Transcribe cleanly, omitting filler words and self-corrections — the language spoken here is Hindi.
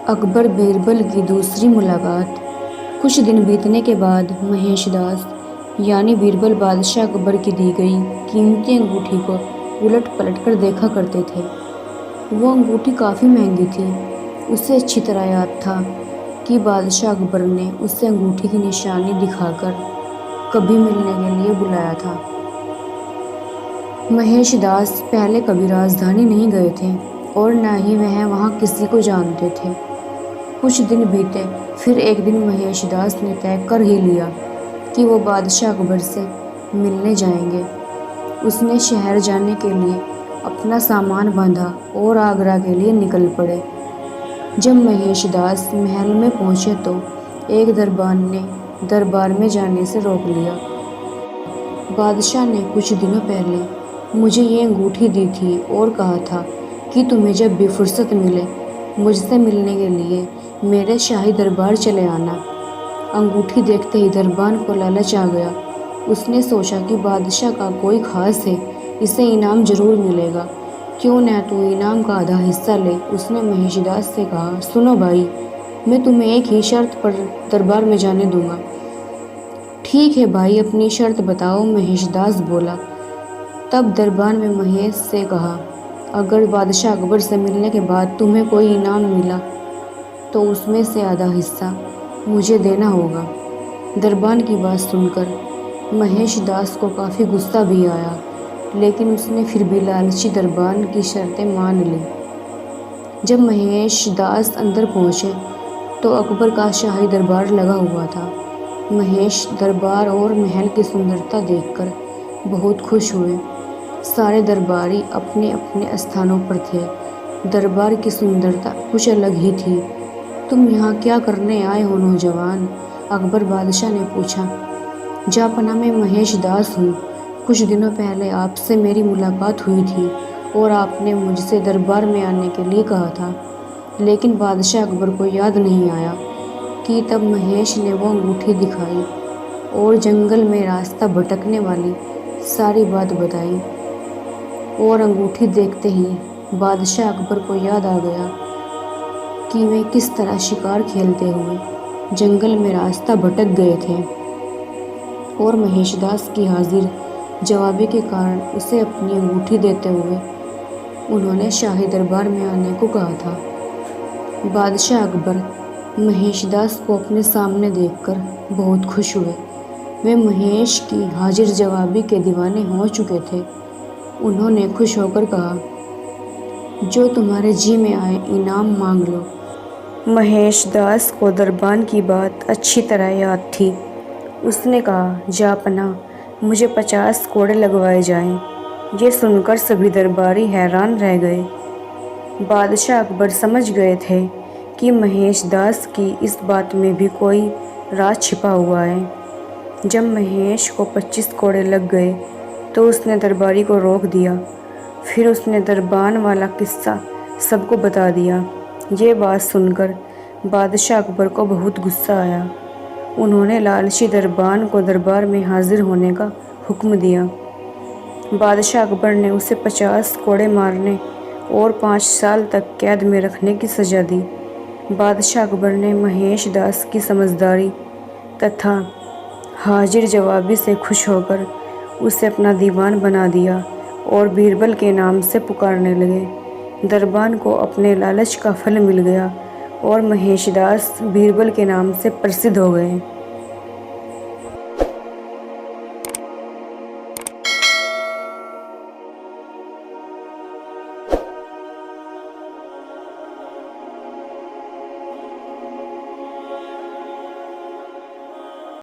अकबर बीरबल की दूसरी मुलाकात। कुछ दिन बीतने के बाद महेशदास यानी बीरबल बादशाह अकबर की दी गई कीमती अंगूठी को उलट पलट कर देखा करते थे। वो अंगूठी काफ़ी महंगी थी। उसे अच्छी तरह याद था कि बादशाह अकबर ने उसे अंगूठी की निशानी दिखाकर कभी मिलने के लिए बुलाया था। महेशदास पहले कभी राजधानी नहीं गए थे और न ही वह वहाँ किसी को जानते थे। कुछ दिन बीते, फिर एक दिन महेशदास ने तय कर ही लिया कि वो बादशाह अकबर से मिलने जाएंगे। उसने शहर जाने के लिए अपना सामान बांधा और आगरा के लिए निकल पड़े। जब महेशदास महल में पहुंचे तो एक दरबान ने दरबार में जाने से रोक लिया। बादशाह ने कुछ दिनों पहले मुझे ये अंगूठी दी थी और कहा था कि तुम्हें जब भी फुर्सत मिले मुझसे मिलने के लिए मेरे शाही दरबार चले आना। अंगूठी देखते ही दरबान को लालच आ गया। उसने सोचा कि बादशाह का कोई खास है, इसे इनाम जरूर मिलेगा, क्यों न तू इनाम का आधा हिस्सा ले। उसने महेशदास से कहा, सुनो भाई, मैं तुम्हें एक ही शर्त पर दरबार में जाने दूंगा। ठीक है भाई, अपनी शर्त बताओ, महेशदास बोला। तब दरबान में महेश से कहा, अगर बादशाह अकबर से मिलने के बाद तुम्हें कोई इनाम मिला तो उसमें से आधा हिस्सा मुझे देना होगा। दरबान की बात सुनकर महेशदास को काफ़ी गुस्सा भी आया, लेकिन उसने फिर भी लालची दरबान की शर्तें मान ली। जब महेशदास अंदर पहुंचे तो अकबर का शाही दरबार लगा हुआ था। महेश दरबार और महल की सुंदरता देखकर बहुत खुश हुए। सारे दरबारी अपने अपने स्थानों पर थे। दरबार की सुंदरता कुछ अलग ही थी। तुम यहाँ क्या करने आए हो नौजवान? अकबर बादशाह ने पूछा। जापना में महेशदास हूँ। कुछ दिनों पहले आपसे मेरी मुलाकात हुई थी और आपने मुझसे दरबार में आने के लिए कहा था, लेकिन बादशाह अकबर को याद नहीं आया कि तब महेश ने वो अंगूठी दिखाई और जंगल में रास्ता भटकने वाली सारी बात बताई। और अंगूठी देखते ही बादशाह अकबर को याद आ गया कि वे किस तरह शिकार खेलते हुए जंगल में रास्ता भटक गए थे और महेशदास की हाजिर जवाबी के कारण उसे अपनी अंगूठी देते हुए उन्होंने शाही दरबार में आने को कहा था। बादशाह अकबर महेशदास को अपने सामने देखकर बहुत खुश हुए। वे महेश की हाजिर जवाबी के दीवाने हो चुके थे। उन्होंने खुश होकर कहा, जो तुम्हारे जी में आए इनाम मांग लो। महेशदास को दरबान की बात अच्छी तरह याद थी। उसने कहा, जापना, मुझे 50 कोड़े लगवाए जाएं। ये सुनकर सभी दरबारी हैरान रह गए। बादशाह अकबर समझ गए थे कि महेशदास की इस बात में भी कोई राज छिपा हुआ है। जब महेश को 25 कोड़े लग गए तो उसने दरबारी को रोक दिया। फिर उसने दरबान वाला किस्सा सबको बता दिया। ये बात सुनकर बादशाह अकबर को बहुत गुस्सा आया। उन्होंने लालची दरबान को दरबार में हाजिर होने का हुक्म दिया। बादशाह अकबर ने उसे 50 कोड़े मारने और 5 साल तक कैद में रखने की सज़ा दी। बादशाह अकबर ने महेशदास की समझदारी तथा हाजिर जवाबी से खुश होकर उसे अपना दीवान बना दिया और बीरबल के नाम से पुकारने लगे। दरबान को अपने लालच का फल मिल गया और महेशदास बीरबल के नाम से प्रसिद्ध हो गए।